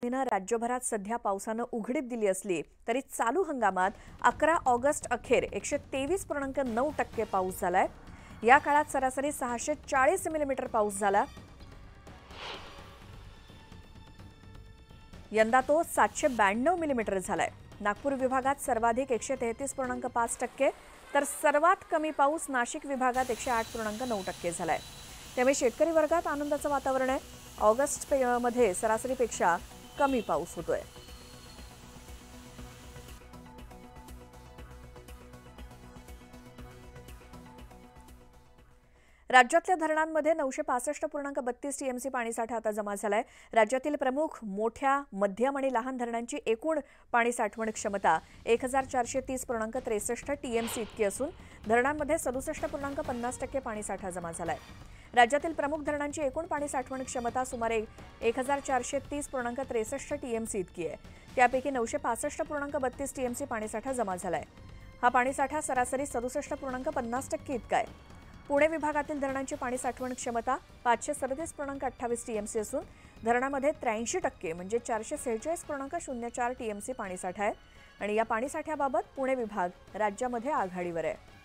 पद्धतीने राज्यभरात सध्या पावसानं उघडीप दिली असली तरी चालू हंगामात 11 ऑगस्ट अखेर 123.9% पाऊस झालाय। या काळात सरासरी 640 मिलीमीटर पाऊस झाला। यंदा तो 792 मिलीमीटर झालाय। नागपूर विभागात सर्वाधिक 133.5%, तर सर्वात कमी पाऊस नाशिक विभागात 108.9% झालाय। त्यामुळे शेतकरी वर्गात आनंदाचं वातावरण आहे। ऑगस्ट मध्ये सरासरीपेक्षा कमी पाऊस होतोय। राज्यातल्या धरणांमध्ये 965.32 टीएमसी पाणीसाठा आता जमा झालाय। राज्यातील प्रमुख मोठ्या, मध्यम आणि लहान धरणांची एकूण पाणी साठवण क्षमता 1430.63 टीएमसी इतकी असून धरणांमध्ये 67.50% पाणीसाठा जमा झालाय। राज्यातील प्रमुख धरणांची एकूण पाणी साठवण क्षमता सुमारे 1430.63 टीएमसी इतकी आहे। त्यापैकी 965.32 टीएमसी पाणीसाठा जमा झालाय। हा पाणीसाठा सरासरी 67.50% इतका आहे। पुणे विभागातील धरणांची पाणी साठवण क्षमता 537.28 टीएमसी असून धरणामध्ये 83% म्हणजे 446.04 टीएमसी पाणीसाठा आहे आणि या पाणीसाठ्याबाबत पुणे विभाग राज्यामध्ये आघाडीवर आहे।